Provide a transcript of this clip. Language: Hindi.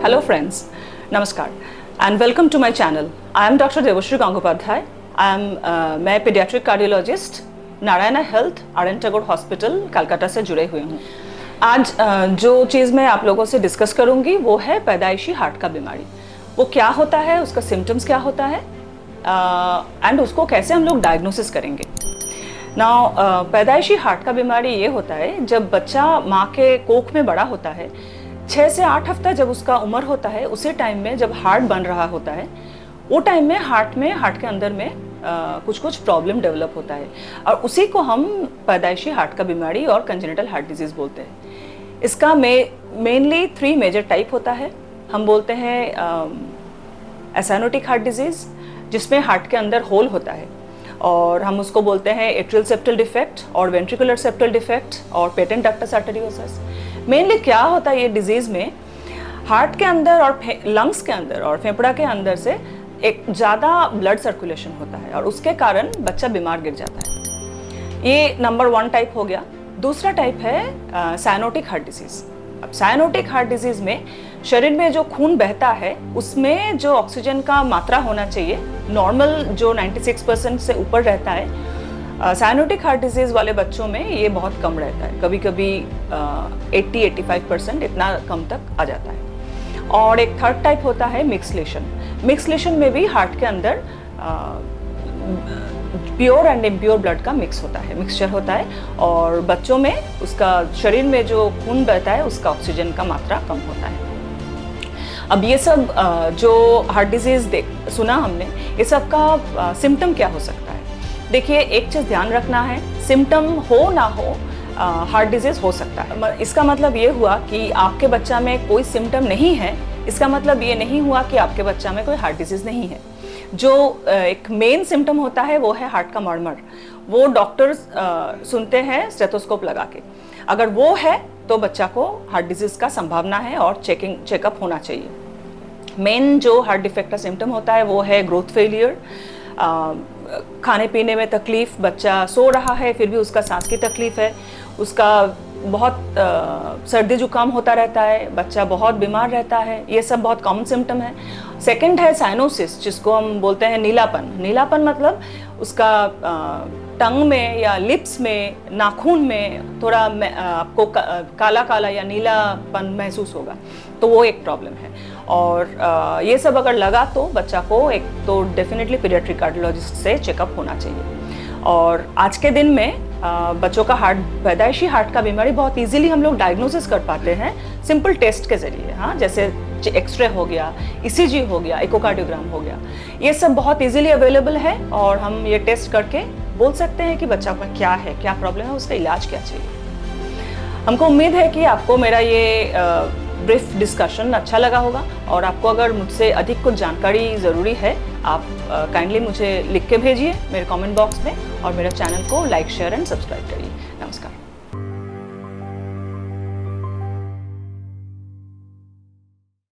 Hello friends, Namaskar and welcome to my channel. I am Dr. Devashri Gangopadhyay. मैं pediatric cardiologist Narayana health RN. Tagore hospital Calcutta से जुड़े हुए हूँ। आज जो चीज़ मैं आप लोगों से डिस्कस करूँगी वो है पैदाइशी हार्ट का बीमारी। वो क्या होता है, उसका सिम्टम्स क्या होता है एंड उसको कैसे हम लोग डायग्नोसिस करेंगे। नाउ पैदाइशी हार्ट का बीमारी ये होता है जब बच्चा माँ के कोख में बड़ा होता है, 6 से 8 हफ्ता जब उसका उम्र होता है, उसी टाइम में जब हार्ट बन रहा होता है, वो टाइम में हार्ट के अंदर में कुछ प्रॉब्लम डेवलप होता है और उसी को हम पैदाइशी हार्ट का बीमारी और कंजेनिटल हार्ट डिजीज़ बोलते हैं। इसका मेनली 3 मेजर टाइप होता है। हम बोलते हैं एसाइनोटिक हार्ट डिजीज़, जिसमें हार्ट के अंदर होल होता है, और हम उसको बोलते हैं एट्रियल सेप्टल डिफेक्ट और वेंट्रिकुलर सेप्टल डिफेक्ट और पेटेंट डक्टस आर्टेरियोसिस। मेनली क्या होता है ये डिजीज़ में, हार्ट के अंदर और लंग्स के अंदर और फेफड़ा के अंदर से एक ज़्यादा ब्लड सर्कुलेशन होता है और उसके कारण बच्चा बीमार गिर जाता है। ये नंबर 1 टाइप हो गया। दूसरा टाइप है साइनोटिक हार्ट डिजीज़। अब साइनोटिक हार्ट डिजीज़ में शरीर में जो खून बहता है उसमें जो ऑक्सीजन का मात्रा होना चाहिए, नॉर्मल जो 96% से ऊपर रहता है, साइनोटिक हार्ट डिजीज़ वाले बच्चों में ये बहुत कम रहता है। कभी कभी 80-85% इतना कम तक आ जाता है। और एक थर्ड टाइप होता है मिक्स लेशन। मिक्स लेशन में भी हार्ट के अंदर प्योर एंड इम्प्योर ब्लड का मिक्स होता है, मिक्सचर होता है, और बच्चों में उसका शरीर में जो खून बहता है उसका ऑक्सीजन का मात्रा कम होता है। अब ये सब जो हार्ट डिजीज़ सुना हमने, ये सब का सिम्टम क्या हो सकता है। देखिए, एक चीज़ ध्यान रखना है, सिम्टम हो ना हो हार्ट डिजीज़ हो सकता है। इसका मतलब ये हुआ कि आपके बच्चा में कोई सिम्टम नहीं है, इसका मतलब ये नहीं हुआ कि आपके बच्चा में कोई हार्ट डिजीज़ नहीं है। जो एक मेन सिम्टम होता है वो है हार्ट का मरमर। वो डॉक्टर्स सुनते हैं स्टेथोस्कोप लगा के। अगर वो है तो बच्चा को हार्ट डिजीज़ का संभावना है और चेकअप होना चाहिए। मेन जो हार्ट डिफेक्ट का सिम्टम होता है वो है ग्रोथ फेलियर, खाने पीने में तकलीफ, बच्चा सो रहा है फिर भी उसका सांस की तकलीफ है, उसका बहुत सर्दी जुकाम होता रहता है, बच्चा बहुत बीमार रहता है। ये सब बहुत कॉमन सिम्टम है। सेकंड है साइनोसिस, जिसको हम बोलते हैं नीलापन। नीलापन मतलब उसका टंग में या लिप्स में, नाखून में थोड़ा आपको काला काला या नीलापन महसूस होगा, तो वो एक प्रॉब्लम है। और ये सब अगर लगा तो बच्चा को एक तो डेफिनेटली पीडियाट्रिक कार्डियोलॉजिस्ट से चेकअप होना चाहिए। और आज के दिन में बच्चों का पैदाइशी हार्ट का बीमारी बहुत इजीली हम लोग डायग्नोसिस कर पाते हैं सिंपल टेस्ट के ज़रिए। हाँ, जैसे एक्सरे हो गया, ईसीजी हो गया, इकोकार्डियोग्राम हो गया, ये सब बहुत इजीली अवेलेबल है और हम ये टेस्ट करके बोल सकते हैं कि बच्चा का क्या है, क्या प्रॉब्लम है, उसका इलाज क्या चाहिए। हमको उम्मीद है कि आपको मेरा ये ब्रीफ डिस्कशन अच्छा लगा होगा, और आपको अगर मुझसे अधिक कुछ जानकारी ज़रूरी है, आप काइंडली मुझे लिख के भेजिए मेरे कमेंट बॉक्स में, और मेरे चैनल को लाइक, शेयर एंड सब्सक्राइब करिए। नमस्कार।